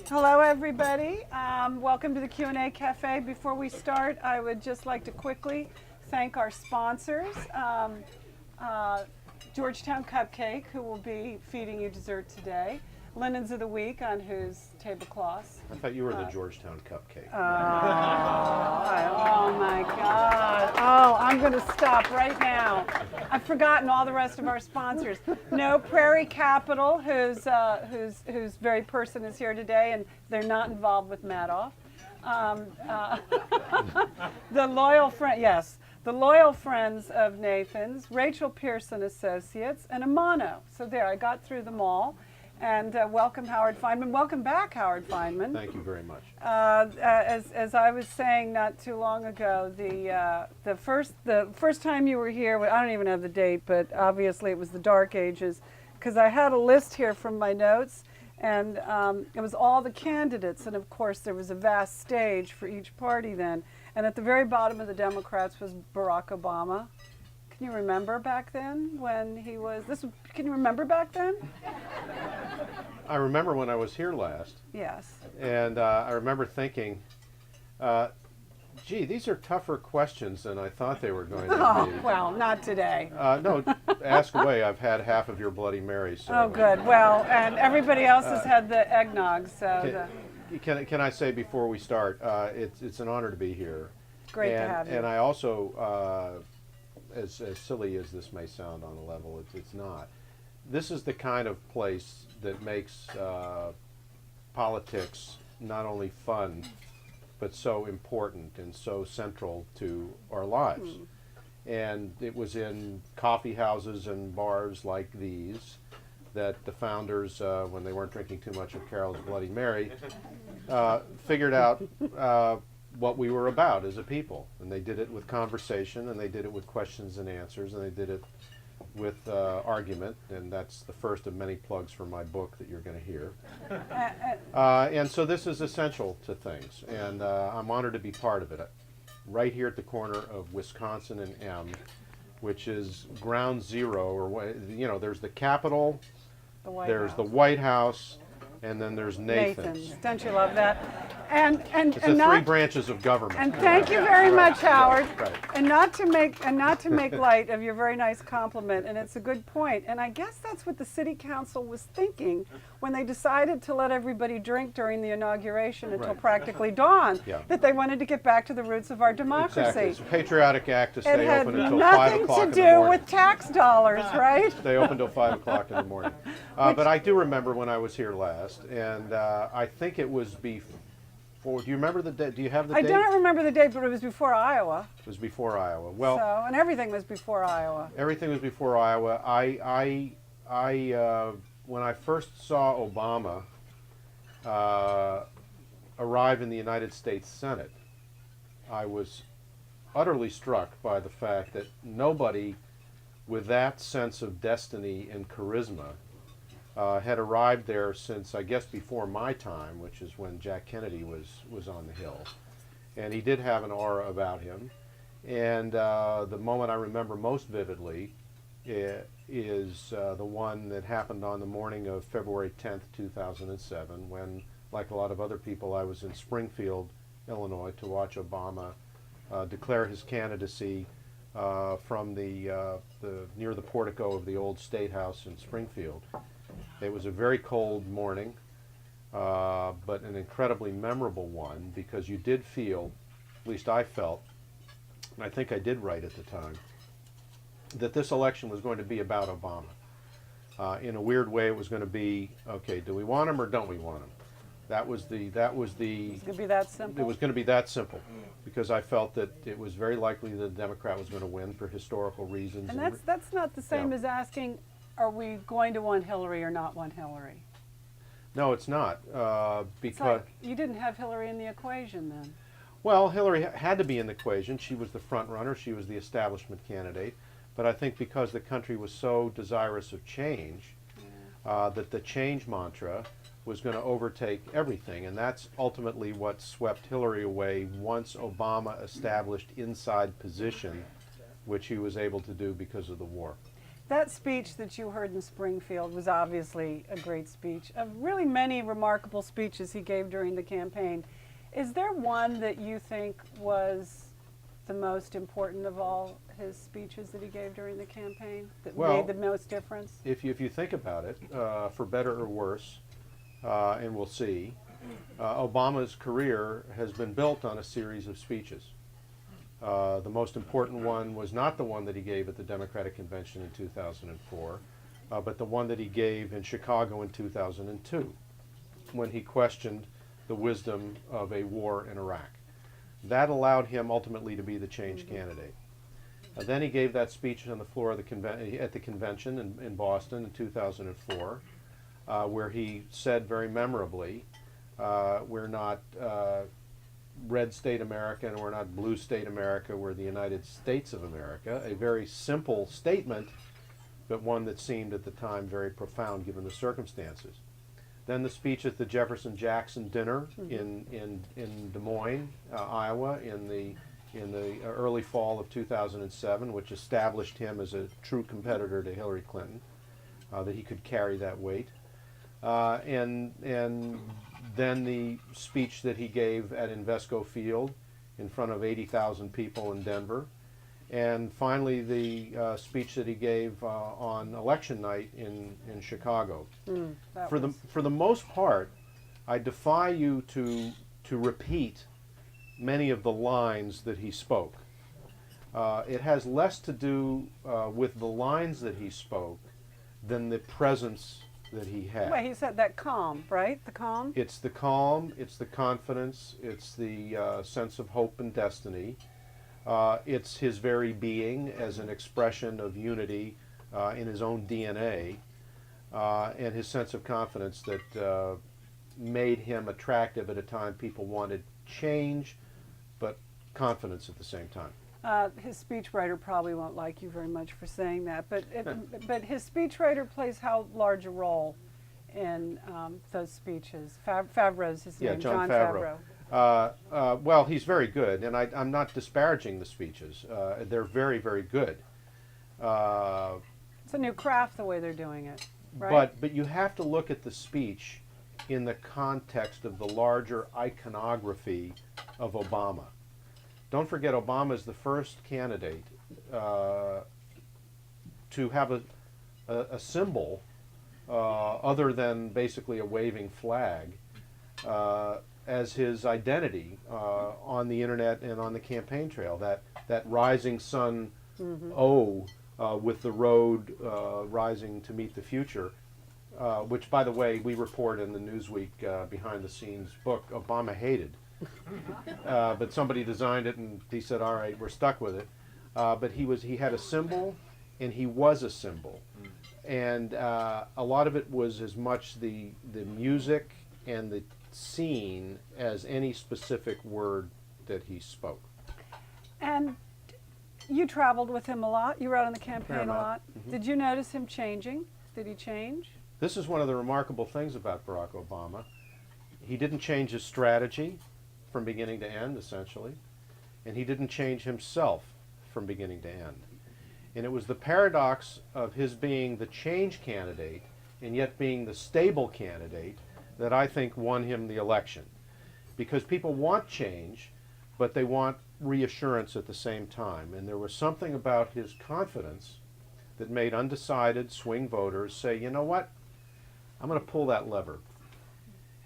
Hello, everybody. Welcome to the Q&A Cafe. Before we start, I would just like to quickly thank our sponsors, Georgetown Cupcake, who will be feeding you dessert today, Linens of the Week, on whose tablecloths. I thought you were the Georgetown Cupcake. Oh my God. Oh, I'm going to stop right now. I've forgotten all the rest of our sponsors. No, Prairie Capital, whose very person is here today, and they're not involved with Madoff. The loyal friend, yes, the loyal friends of Nathan's, Rachel Pearson Associates, and Amano. So there, I got through them all. And welcome, Howard Fineman. Welcome back, Howard Fineman. Thank you very much. As I was saying not too long ago, the first time you were here, I don't even have the date, but obviously it was the Dark Ages, because I had a list here from my notes, and it was all the candidates, and of course there was a vast stage for each party then. And at the very bottom of the Democrats was Barack Obama. Can you remember back then when he was, can you remember back then? I remember when I was here last. Yes. And I remember thinking, gee, these are tougher questions than I thought they were going to be. Oh, well, not today. No, ask away. I've had half of your Bloody Marys. So. Oh, good. Well, and everybody else has had the eggnog, so. Can I say before we start, it's an honor to be here. Great to have you. And I also, as silly as this may sound on a level, it's not. This is the kind of place that makes politics not only fun, but so important and so central to our lives. And it was in coffee houses and bars like these that the founders, when they weren't drinking too much of Carol's Bloody Mary, figured out what we were about as a people. And they did it with conversation, and they did it with questions and answers, and they did it with argument, and that's the first of many plugs for my book that you're going to hear. And so this is essential to things, and I'm honored to be part of it. Right here at the corner of Wisconsin and M, which is ground zero, or there's the Capitol, there's the White House, and then there's Nathan's. Don't you love that? And it's the three branches of government. And thank you very much, Howard. Right. And not to make light of your very nice compliment, and it's a good point. And I guess that's what the city council was thinking when they decided to let everybody drink during the inauguration until practically dawn. Yeah. That they wanted to get back to the roots of our democracy. Exactly. It's a patriotic act to stay open until 5 o'clock in the morning. It had nothing to do with tax dollars, right? Stay open until 5 o'clock in the morning. But I do remember when I was here last, and I think it was before. Do you remember the date? Do you have the date? I don't remember the date, but it was before Iowa. It was before Iowa. Well, and everything was before Iowa. Everything was before Iowa. When I first saw Obama arrive in the United States Senate, I was utterly struck by the fact that nobody with that sense of destiny and charisma had arrived there since, I guess, before my time, which is when Jack Kennedy was on the Hill. And he did have an aura about him. And the moment I remember most vividly is the one that happened on the morning of February 10th, 2007, when, like a lot of other people, I was in Springfield, Illinois, to watch Obama declare his candidacy from near the portico of the old State House in Springfield. It was a very cold morning, but an incredibly memorable one, because you did feel, at least I felt, and I think I did write at the time, that this election was going to be about Obama. In a weird way, it was going to be, okay, do we want him or don't we want him? It was going to be that simple. It was going to be that simple, because I felt that it was very likely that the Democrat was going to win for historical reasons. And that's not the same as asking, are we going to want Hillary or not want Hillary? No, it's not, because it's like you didn't have Hillary in the equation then. Well, Hillary had to be in the equation. She was the front runner. She was the establishment candidate. But I think because the country was so desirous of change, that the change mantra was going to overtake everything. And that's ultimately what swept Hillary away once Obama established inside position, which he was able to do because of the war. That speech that you heard in Springfield was obviously a great speech. Of really many remarkable speeches he gave during the campaign, is there one that you think was the most important of all his speeches that he gave during the campaign that made the most difference? If you think about it, for better or worse, and we'll see, Obama's career has been built on a series of speeches. The most important one was not the one that he gave at the Democratic Convention in 2004, but the one that he gave in Chicago in 2002, when he questioned the wisdom of a war in Iraq. That allowed him ultimately to be the change candidate. Then he gave that speech on the floor of the at the convention in Boston in 2004, where he said very memorably, we're not red state America and we're not blue state America, we're the United States of America. A very simple statement, but one that seemed at the time very profound given the circumstances. Then the speech at the Jefferson-Jackson dinner in Des Moines, Iowa, in the early fall of 2007, which established him as a true competitor to Hillary Clinton, that he could carry that weight. And then the speech that he gave at Invesco Field in front of 80,000 people in Denver. And finally, the speech that he gave on election night in Chicago. For the most part, I defy you to repeat many of the lines that he spoke. It has less to do with the lines that he spoke than the presence that he had. Well, he said that calm, right? The calm? It's the calm, it's the confidence, it's the sense of hope and destiny. It's his very being as an expression of unity in his own DNA, and his sense of confidence that made him attractive at a time people wanted change, but confidence at the same time. His speechwriter probably won't like you very much for saying that, but his speechwriter plays how large a role in those speeches? Favreau's his name, John Favreau. Well, he's very good, and I'm not disparaging the speeches. They're very, very good. It's a new craft the way they're doing it, right? But you have to look at the speech in the context of the larger iconography of Obama. Don't forget, Obama is the first candidate to have a symbol other than basically a waving flag as his identity on the internet and on the campaign trail. That rising sun O with the road rising to meet the future, which, by the way, we report in the Newsweek behind the scenes book Obama hated. But somebody designed it, and he said, "All right, we're stuck with it." But he had a symbol, and he was a symbol, and a lot of it was as much the music and the scene as any specific word that he spoke. And you traveled with him a lot. You were out on the campaign a lot. Did you notice him changing? Did he change? This is one of the remarkable things about Barack Obama. He didn't change his strategy from beginning to end, essentially, and he didn't change himself from beginning to end. And it was the paradox of his being the change candidate and yet being the stable candidate that I think won him the election. Because people want change, but they want reassurance at the same time. And there was something about his confidence that made undecided swing voters say, you know what, I'm going to pull that lever.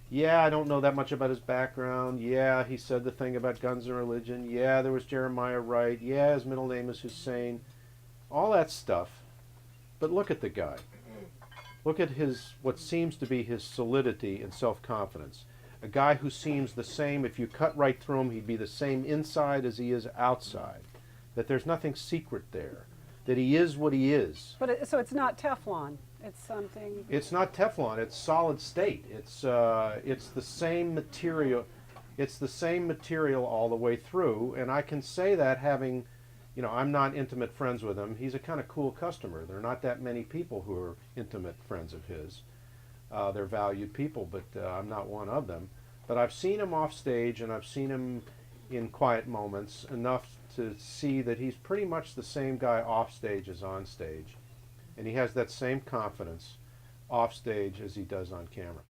Yeah, I don't know that much about his background. Yeah, he said the thing about guns and religion. Yeah, there was Jeremiah Wright. Yeah, his middle name is Hussein. All that stuff. But look at the guy. Look at what seems to be his solidity and self-confidence. A guy who seems the same, if you cut right through him, he'd be the same inside as he is outside. That there's nothing secret there. That he is what he is. But so it's not Teflon. It's something. It's not Teflon. It's solid state. It's the same material. It's the same material all the way through. And I can say that having, I'm not intimate friends with him. He's a kind of cool customer. There are not that many people who are intimate friends of his. They're valued people, but I'm not one of them. But I've seen him off stage, and I've seen him in quiet moments enough to see that he's pretty much the same guy off stage as on stage. And he has that same confidence off stage as he does on camera.